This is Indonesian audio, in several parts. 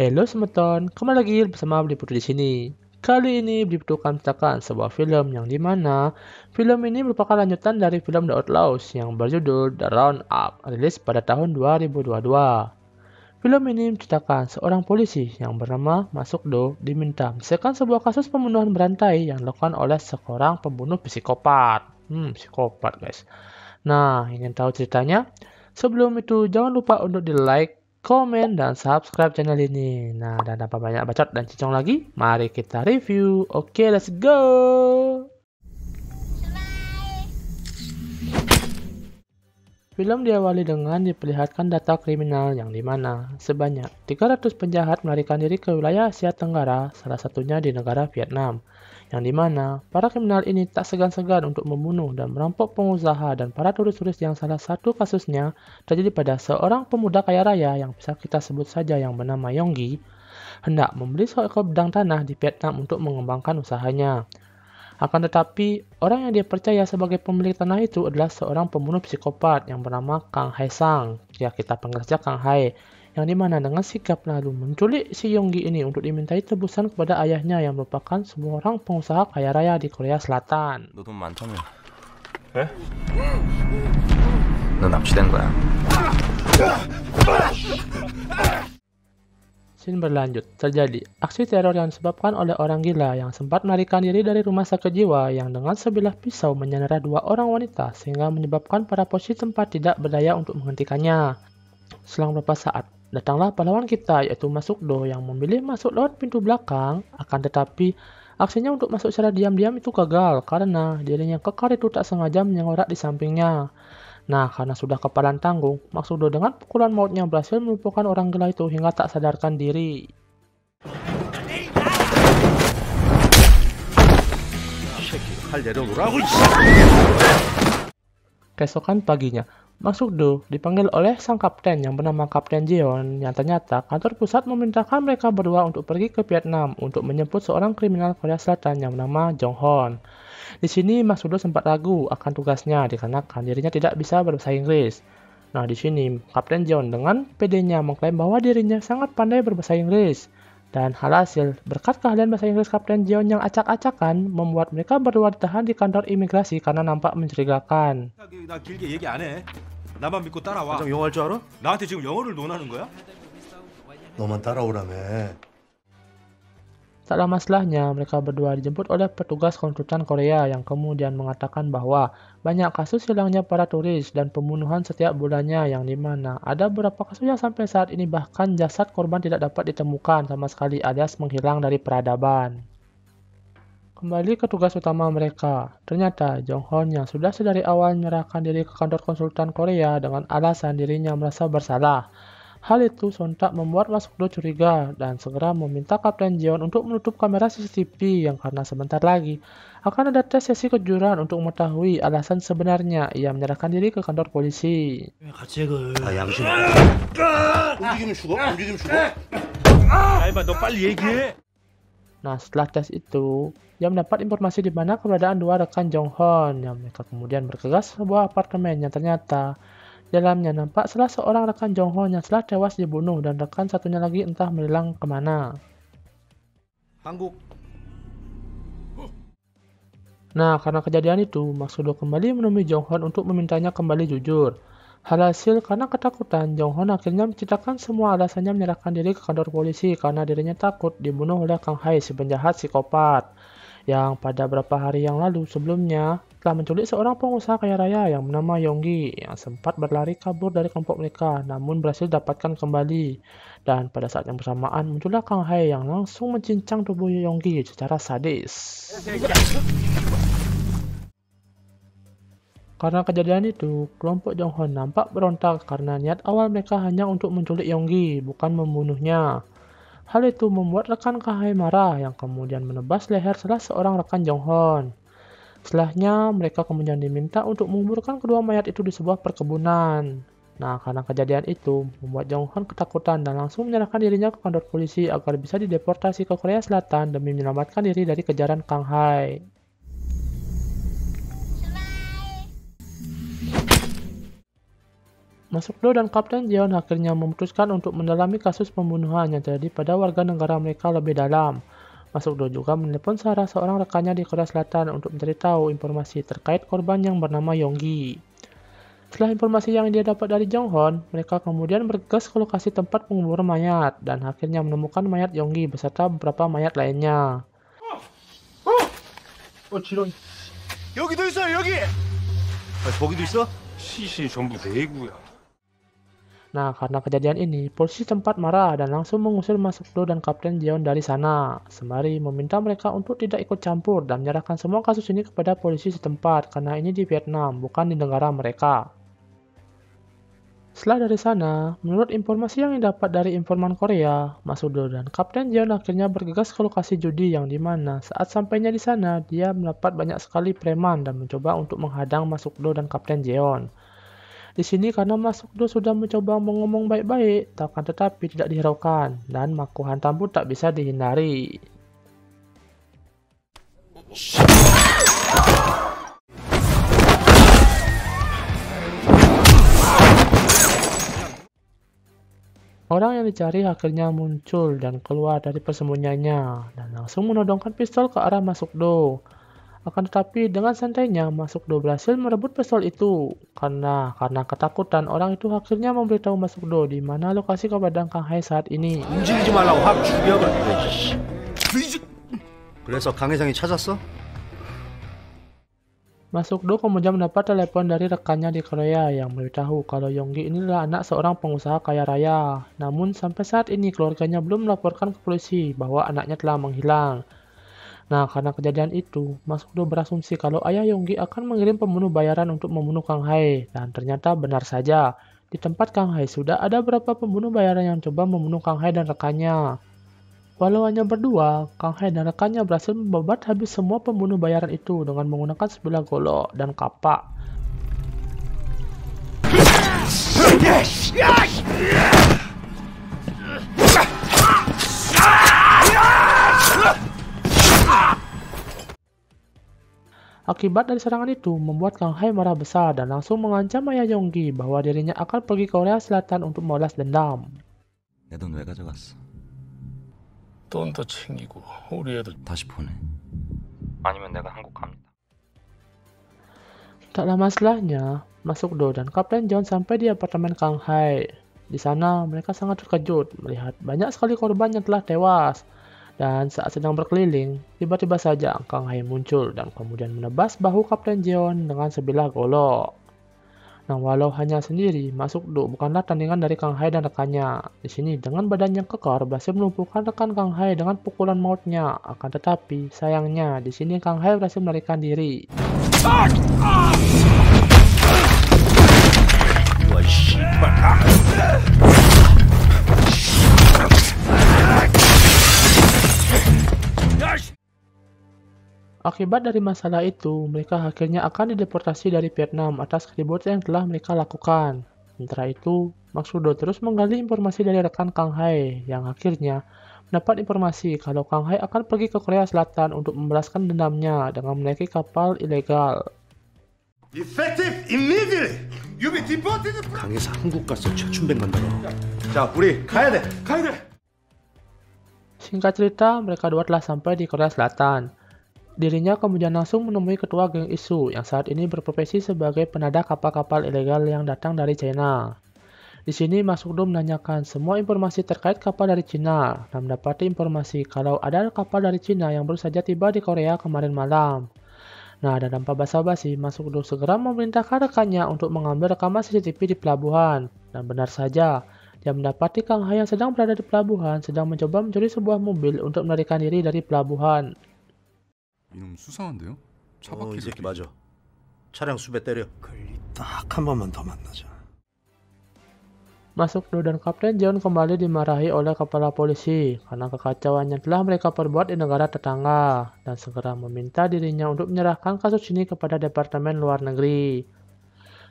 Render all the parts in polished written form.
Halo semeton, kembali lagi bersama Beli Putu di sini. Kali ini Beli Putu akan menceritakan sebuah film yang dimana film ini merupakan lanjutan dari film The Outlaws yang berjudul The Roundup, rilis pada tahun 2022. Film ini menceritakan seorang polisi yang bernama Masukdo diminta menyelesaikan sebuah kasus pembunuhan berantai yang dilakukan oleh seorang pembunuh psikopat. Psikopat guys. Nah, ingin tahu ceritanya? Sebelum itu, jangan lupa untuk di-like, komen, dan subscribe channel ini. Nah, dan tanpa banyak bacot dan cincong lagi, mari kita review. Oke, let's go! Film diawali dengan diperlihatkan data kriminal yang dimana sebanyak 300 penjahat melarikan diri ke wilayah Asia Tenggara, salah satunya di negara Vietnam, yang dimana para kriminal ini tak segan-segan untuk membunuh dan merampok pengusaha dan para turis-turis yang salah satu kasusnya terjadi pada seorang pemuda kaya raya yang bisa kita sebut saja yang bernama Yonggi, hendak membeli seekor bidang tanah di Vietnam untuk mengembangkan usahanya. Akan tetapi, orang yang dia percaya sebagai pemilik tanah itu adalah seorang pembunuh psikopat yang bernama Kang Hai Sang. Ya, kita panggil saja Kang Hai. Yang dimana dengan sikap lalu menculik si Yonggi ini untuk dimintai tebusan kepada ayahnya yang merupakan sebuah orang pengusaha kaya raya di Korea Selatan. 너 돈 많다며. 에? 너 납치된 거야. Scene berlanjut, terjadi aksi teror yang disebabkan oleh orang gila yang sempat melarikan diri dari rumah sakit jiwa yang dengan sebilah pisau menyandera dua orang wanita sehingga menyebabkan para polisi tempat tidak berdaya untuk menghentikannya. Selang beberapa saat, datanglah pahlawan kita yaitu Masukdo yang memilih masuk lewat pintu belakang, akan tetapi aksinya untuk masuk secara diam-diam itu gagal karena dirinya kekar itu tak sengaja menyengorak di sampingnya. Nah, karena sudah kepalan tanggung, Maksudo dengan pukulan mautnya berhasil melumpuhkan orang gila itu hingga tak sadarkan diri. Keesokan paginya, Maksudo dipanggil oleh sang kapten yang bernama Kapten Jeon yang ternyata kantor pusat memerintahkan mereka berdua untuk pergi ke Vietnam untuk menjemput seorang kriminal Korea Selatan yang bernama Jong Hon. Di sini Maksudo sempat ragu akan tugasnya dikarenakan dirinya tidak bisa berbahasa Inggris. Nah, di sini Kapten John dengan pedenya mengklaim bahwa dirinya sangat pandai berbahasa Inggris. Dan hasil berkat keahlian bahasa Inggris Kapten John yang acak-acakan membuat mereka berdua ditahan di kantor imigrasi karena nampak mencurigakan. 나 길게 얘기 안 해. 나만 믿고 따라와. 장 영어 할 줄 알아? 나한테 지금 영어를 논하는 거야? 너만 따라오라며. Tak lama setelahnya, mereka berdua dijemput oleh petugas konsultan Korea yang kemudian mengatakan bahwa banyak kasus hilangnya para turis dan pembunuhan setiap bulannya yang dimana ada beberapa kasus yang sampai saat ini bahkan jasad korban tidak dapat ditemukan sama sekali alias menghilang dari peradaban. Kembali ke tugas utama mereka, ternyata Jong Hon yang sudah sedari awal menyerahkan diri ke kantor konsultan Korea dengan alasan dirinya merasa bersalah. Hal itu sontak membuat Masukdo curiga dan segera meminta Kapten Jeon untuk menutup kamera CCTV yang karena sebentar lagi akan ada tes sesi kejuran untuk mengetahui alasan sebenarnya ia menyerahkan diri ke kantor polisi. 다 양심. 움직이면 죽어? 움직이면 죽어? 야, 이봐, 너 빨리 얘기해. Nah, setelah tes itu, ia mendapat informasi di mana keberadaan dua rekan Jong Hon yang mereka kemudian bergegas ke sebuah apartemen yang ternyata dalamnya nampak salah seorang rekan Jong Hon yang telah tewas dibunuh dan rekan satunya lagi entah menghilang kemana. 한국. Nah, karena kejadian itu, Maksudo kembali menemui Jong Hon untuk memintanya kembali jujur. Hasil karena ketakutan, Jong Hon akhirnya menceritakan semua alasannya menyerahkan diri ke kantor polisi karena dirinya takut dibunuh oleh Kang Hai, si penjahat psikopat, yang pada beberapa hari yang lalu sebelumnya telah menculik seorang pengusaha kaya raya yang bernama Yonggi yang sempat berlari kabur dari kelompok mereka namun berhasil didapatkan kembali. Dan pada saat yang bersamaan muncullah Kang Hai yang langsung mencincang tubuh Yonggi secara sadis. Karena kejadian itu, kelompok Jong Hon nampak berontak karena niat awal mereka hanya untuk menculik Yonggi, bukan membunuhnya. Hal itu membuat rekan Kang Hai marah yang kemudian menebas leher salah seorang rekan Jong Hon. Setelahnya, mereka kemudian diminta untuk menguburkan kedua mayat itu di sebuah perkebunan. Nah, karena kejadian itu, membuat Jong Hon ketakutan dan langsung menyerahkan dirinya ke kantor polisi agar bisa dideportasi ke Korea Selatan demi menyelamatkan diri dari kejaran Kang Hai. Masukdo dan Kapten Jeon akhirnya memutuskan untuk mendalami kasus pembunuhan yang terjadi pada warga negara mereka lebih dalam. Masukdo juga menelepon Sarah, seorang rekannya di Korea Selatan, untuk mencari tahu informasi terkait korban yang bernama Yonggi. Setelah informasi yang dia dapat dari Jonghon, mereka kemudian bergegas ke lokasi tempat penguburan mayat dan akhirnya menemukan mayat Yonggi beserta beberapa mayat lainnya. 지렁이. 여기도 있어요, 여기. 거기도 있어? 시신이 전부 내구야. Nah, karena kejadian ini, polisi tempat marah dan langsung mengusir Masukdo dan Kapten Jeon dari sana, sembari meminta mereka untuk tidak ikut campur dan menyerahkan semua kasus ini kepada polisi setempat karena ini di Vietnam, bukan di negara mereka. Setelah dari sana, menurut informasi yang didapat dari informan Korea, Masukdo dan Kapten Jeon akhirnya bergegas ke lokasi judi yang dimana saat sampainya di sana, dia mendapat banyak sekali preman dan mencoba untuk menghadang Masukdo dan Kapten Jeon. Di sini karena Masukdo sudah mencoba mengomong baik-baik, akan tetapi tidak dihiraukan, dan Maku hantam pun tak bisa dihindari. Orang yang dicari akhirnya muncul dan keluar dari persembunyiannya, dan langsung menodongkan pistol ke arah Masukdo. Akan tetapi dengan santainya Masukdo berhasil merebut pistol itu. Karena ketakutan, orang itu akhirnya memberitahu Masukdo di mana lokasi keberadaan Kang Hae saat ini. 움직이지 말라고 확 죽여버려. 그래서 강 회장이 찾았어? Masukdo kemudian mendapat telepon dari rekannya di Korea yang memberitahu kalau Yonggi inilah anak seorang pengusaha kaya raya. Namun sampai saat ini keluarganya belum melaporkan ke polisi bahwa anaknya telah menghilang. Nah, karena kejadian itu, Masukdo berasumsi kalau ayah Yonggi akan mengirim pembunuh bayaran untuk membunuh Kang Hae. Dan ternyata benar saja, di tempat Kang Hae sudah ada beberapa pembunuh bayaran yang coba membunuh Kang Hae dan rekannya. Walau hanya berdua, Kang Hae dan rekannya berhasil membabat habis semua pembunuh bayaran itu dengan menggunakan sebilah golok dan kapak. Akibat dari serangan itu membuat Kang Hae marah besar dan langsung mengancam ayah Yonggi bahwa dirinya akan pergi ke Korea Selatan untuk membalas dendam. 내 돈 왜 가져갔어? 돈도 챙기고 우리 애들 다시 보내. 아니면 내가 한국 갑니다. Tak lama setelahnya, Masukdo dan Kapten Jeon sampai di apartemen Kang Hae. Di sana mereka sangat terkejut melihat banyak sekali korban yang telah tewas. Dan saat sedang berkeliling, tiba-tiba saja Kang Hae muncul dan kemudian menebas bahu Kapten Jeon dengan sebilah golok. Nah, walau hanya sendiri, Masukdo bukanlah tandingan dari Kang Hae dan rekannya. Di sini dengan badan yang kekar berhasil melumpuhkan rekan Kang Hae dengan pukulan mautnya. Akan tetapi, sayangnya di sini Kang Hae berhasil melarikan diri. Akibat dari masalah itu, mereka akhirnya akan dideportasi dari Vietnam atas keributan yang telah mereka lakukan. Sementara itu, Masukdo terus menggali informasi dari rekan Kang Hae yang akhirnya mendapat informasi kalau Kang Hae akan pergi ke Korea Selatan untuk membalaskan dendamnya dengan menaiki kapal ilegal. Effective immediately. You be deported. 강에서 한국 가서 최춘백 만나러. 자, 우리 가야 돼. 가야 돼. Singkat cerita, mereka dua telah sampai di Korea Selatan. Dirinya kemudian langsung menemui ketua geng Isu yang saat ini berprofesi sebagai penada kapal-kapal ilegal yang datang dari China. Di sini Masukdo menanyakan semua informasi terkait kapal dari China dan mendapati informasi kalau ada kapal dari China yang baru saja tiba di Korea kemarin malam. Nah, dan tanpa basa-basi, Masukdo segera memerintahkan rekannya untuk mengambil rekaman CCTV di pelabuhan. Dan benar saja, dia mendapati Kang Hae yang sedang berada di pelabuhan sedang mencoba mencuri sebuah mobil untuk melarikan diri dari pelabuhan. 이놈 수상한데요? 차 이 바퀴 새끼 맞아. 차량 수배 때려. 딱 한 번만 더 만나자. Masukdo dan Kapten Jeon kembali dimarahi oleh kepala polisi karena kekacauan yang telah mereka perbuat di negara tetangga dan segera meminta dirinya untuk menyerahkan kasus ini kepada Departemen Luar Negeri.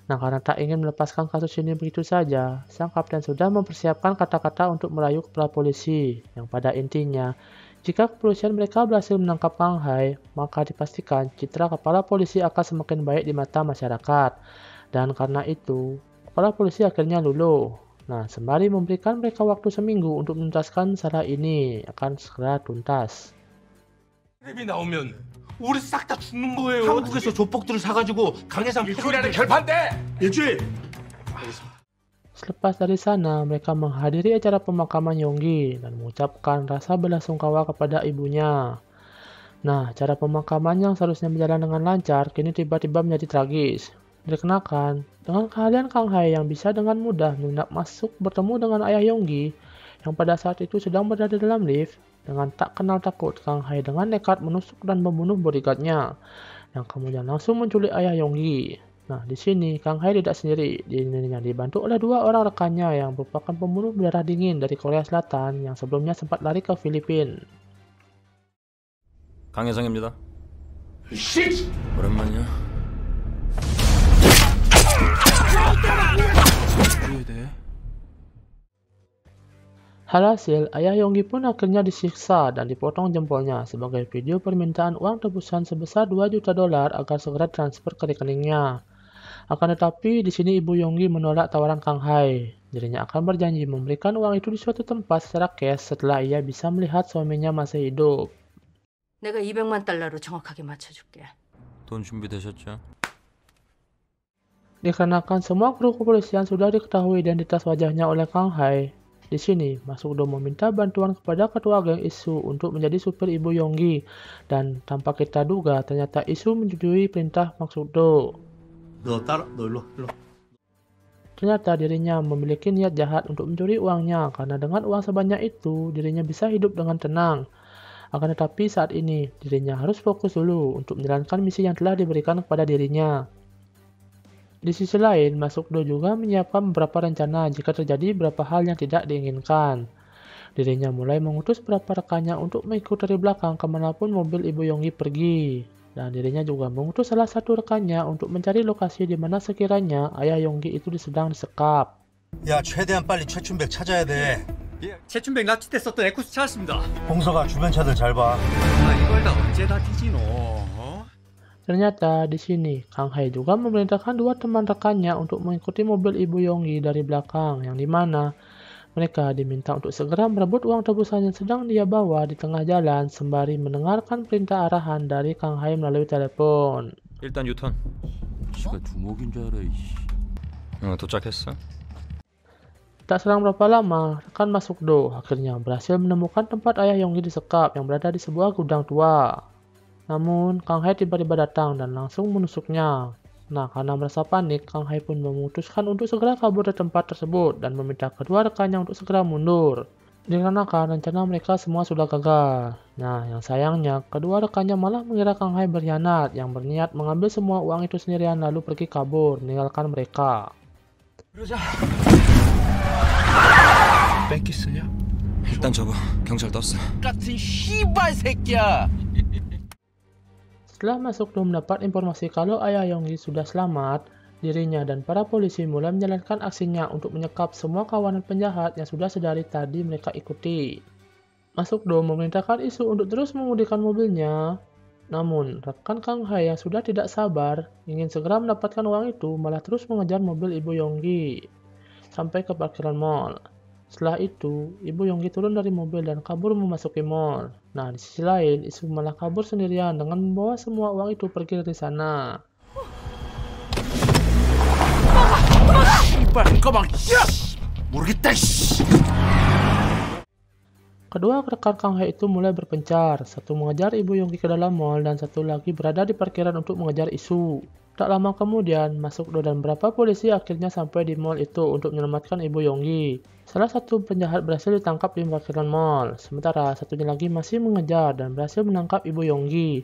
Nah, karena tak ingin melepaskan kasus ini begitu saja, sang kapten sudah mempersiapkan kata-kata untuk merayu kepala polisi yang pada intinya, jika kepolisian mereka berhasil menangkap Kang Hae, maka dipastikan citra kepala polisi akan semakin baik di mata masyarakat. Dan karena itu, para polisi akhirnya luluh. Nah, sembari memberikan mereka waktu seminggu untuk menuntaskan masalah ini akan segera tuntas. 랩이 나오면 우리 싹 다 죽는 거예요. 한국에서 조폭들을 사가지고 강해상 일주일에는 결판돼. 일주일. Selepas dari sana, mereka menghadiri acara pemakaman Yonggi dan mengucapkan rasa belasungkawa kepada ibunya. Nah, cara pemakaman yang seharusnya berjalan dengan lancar, kini tiba-tiba menjadi tragis. Dikarenakan, dengan keahlian Kang Hai yang bisa dengan mudah mengendap masuk bertemu dengan ayah Yonggi, yang pada saat itu sedang berada dalam lift, dengan tak kenal takut, Kang Hai dengan nekat menusuk dan membunuh bodyguardnya, yang kemudian langsung menculik ayah Yonggi. Nah, di sini Kang Hai tidak sendiri, dirinya dibantu oleh 2 orang rekannya yang merupakan pembunuh berdarah dingin dari Korea Selatan yang sebelumnya sempat lari ke Filipina. 강혜성입니다. 씨! 오랜만이야. Alhasil, ayah Yonggi pun akhirnya disiksa dan dipotong jempolnya sebagai video permintaan uang tebusan sebesar $2 juta agar segera transfer ke rekeningnya. Akan tetapi, di sini ibu Yonggi menolak tawaran Kang Hai. Dirinya akan berjanji memberikan uang itu di suatu tempat secara cash setelah ia bisa melihat suaminya masih hidup. 내가 $200만 정확하게 맞춰줄게. 돈 준비되셨죠? Dikarenakan semua kru kepolisian sudah diketahui identitas wajahnya oleh Kang Hai, di sini Masukdo meminta bantuan kepada ketua geng Isu untuk menjadi supir ibu Yonggi, dan tanpa kita duga ternyata Isu menyetujui perintah Masukdo. 너 일로. Ternyata dirinya memiliki niat jahat untuk mencuri uangnya karena dengan uang sebanyak itu dirinya bisa hidup dengan tenang. Akan tetapi saat ini dirinya harus fokus dulu untuk menjalankan misi yang telah diberikan kepada dirinya. Di sisi lain, Masukdo juga menyiapkan beberapa rencana jika terjadi beberapa hal yang tidak diinginkan. Dirinya mulai mengutus beberapa rekannya untuk mengikuti dari belakang kemanapun mobil ibu Yonggi pergi. Dan dirinya juga mengutus salah satu rekannya untuk mencari lokasi di mana sekiranya ayah Yonggi itu sedang disekap. 야, 최대한 빨리 최춘백 찾아야 돼. 예, 최춘백 납치됐었던 에쿠스 찾았습니다. 봉서가 주변 차들 잘 봐. 이걸 다 언제 다 뒤지노? Ternyata di sini Kang Hai juga memerintahkan 2 teman rekannya untuk mengikuti mobil ibu Yonggi dari belakang, yang dimana mereka diminta untuk segera merebut uang tebusan yang sedang dia bawa di tengah jalan sembari mendengarkan perintah arahan dari Kang Hai melalui telepon. 일단 유턴. 지가 두목인 줄 알아. 이씨. 도착했어. Tak selang berapa lama, rekan Masukdo akhirnya berhasil menemukan tempat ayah Yonggi disekap yang berada di sebuah gudang tua. Namun, Kang Hai tiba-tiba datang dan langsung menusuknya. Nah, karena merasa panik, Kang Hai pun memutuskan untuk segera kabur dari tempat tersebut dan meminta kedua rekannya untuk segera mundur. Dikarenakan rencana mereka semua sudah gagal. Nah, yang sayangnya, kedua rekannya malah mengira Kang Hai berkhianat yang berniat mengambil semua uang itu sendirian lalu pergi kabur, meninggalkan mereka. 뺏기스냐? 일단 접어. 경찰 떴어. 같은 씨발 새끼야. Setelah Masukdo mendapat informasi kalau ayah Yonggi sudah selamat, dirinya dan para polisi mulai menjalankan aksinya untuk menyekap semua kawanan penjahat yang sudah sedari tadi mereka ikuti. Masukdo memerintahkan Isu untuk terus mengemudikan mobilnya. Namun, rekan Kang Hai yang sudah tidak sabar ingin segera mendapatkan uang itu malah terus mengejar mobil ibu Yonggi sampai ke parkiran mall. Setelah itu, ibu Yonggi turun dari mobil dan kabur memasuki mall. Nah, di sisi lain, Isu malah kabur sendirian dengan membawa semua uang itu pergi dari sana. Kedua rekan Kang Hai itu mulai berpencar, satu mengejar ibu Yonggi ke dalam mall dan satu lagi berada di parkiran untuk mengejar Isu. Tak lama kemudian, Masukdo dan beberapa polisi akhirnya sampai di mall itu untuk menyelamatkan ibu Yonggi. Salah satu penjahat berhasil ditangkap di parkiran mall, sementara satunya lagi masih mengejar dan berhasil menangkap ibu Yonggi.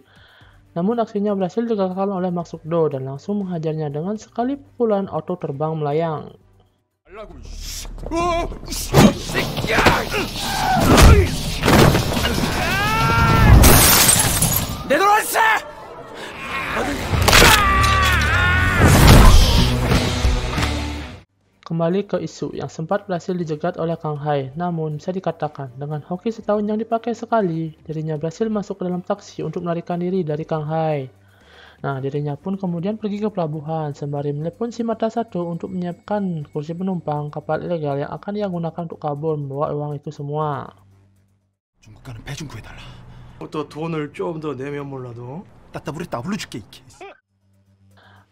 Namun aksinya berhasil digagalkan oleh Masukdo dan langsung menghajarnya dengan sekali pukulan auto terbang melayang. Kembali ke Isu yang sempat berhasil dijegat oleh Kang Hai, namun bisa dikatakan dengan hoki setahun yang dipakai sekali, dirinya berhasil masuk ke dalam taksi untuk melarikan diri dari Kang Hai. Nah, dirinya pun kemudian pergi ke pelabuhan sembari menelepon si mata satu untuk menyiapkan kursi penumpang kapal ilegal yang akan ia gunakan untuk kabur membawa uang itu semua. 중국 가는 배 좀 구해달라. 또 돈을 좀 더 내면 몰라도 따따블에 따블로 줄게 이 개새.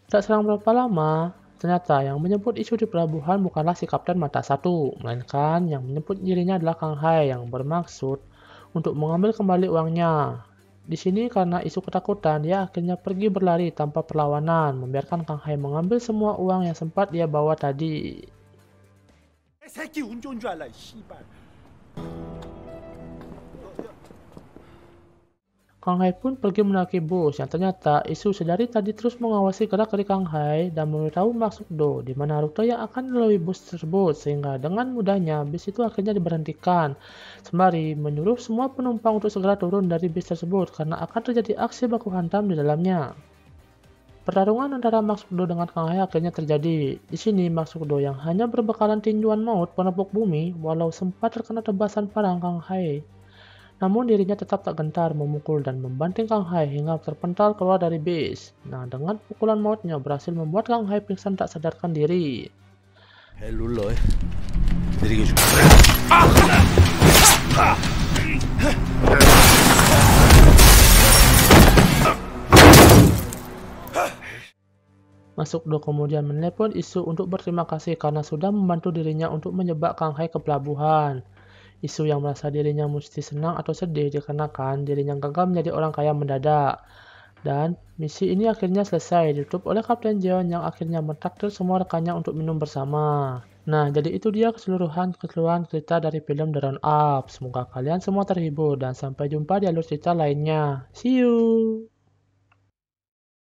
Tak selang berapa lama, ternyata yang menyebut isu di pelabuhan bukanlah si kapten mata satu, melainkan yang menyebut dirinya adalah Kang Hai yang bermaksud untuk mengambil kembali uangnya. Di sini karena isu ketakutan, dia akhirnya pergi berlari tanpa perlawanan, membiarkan Kang Hai mengambil semua uang yang sempat dia bawa tadi. 새끼 운 좋은 줄 알라 이 씨발. Kang Hai pun pergi mendaki bus yang ternyata Isu sedari tadi terus mengawasi gerak-gerik Kang Hai dan memberitahu Mak Sukdo di mana rute yang akan dilalui bus tersebut, sehingga dengan mudahnya bis itu akhirnya diberhentikan sembari menyuruh semua penumpang untuk segera turun dari bis tersebut karena akan terjadi aksi baku hantam di dalamnya. Pertarungan antara Mak Sukdo dengan Kang Hai akhirnya terjadi. Di sini Mak Sukdo yang hanya berbekalan tinjuan maut penepuk bumi walau sempat terkena tebasan parang Kang Hai. Namun dirinya tetap tak gentar memukul dan membanting Kang Hai hingga terpental keluar dari bis. Nah, dengan pukulan mautnya berhasil membuat Kang Hai pingsan tak sadarkan diri. 배 눌러. 느리게 줄게. Mak Sukdo kemudian menelepon Isu untuk berterima kasih karena sudah membantu dirinya untuk menjebak Kang Hai ke pelabuhan. Isu yang merasa dirinya mesti senang atau sedih dikarenakan dirinya gagal menjadi orang kaya mendadak. Dan misi ini akhirnya selesai ditutup oleh Kapten Jeon yang akhirnya mentraktir semua rekannya untuk minum bersama. Nah, jadi itu dia keseluruhan cerita dari film The Round Up. Semoga kalian semua terhibur dan sampai jumpa di alur cerita lainnya. See you!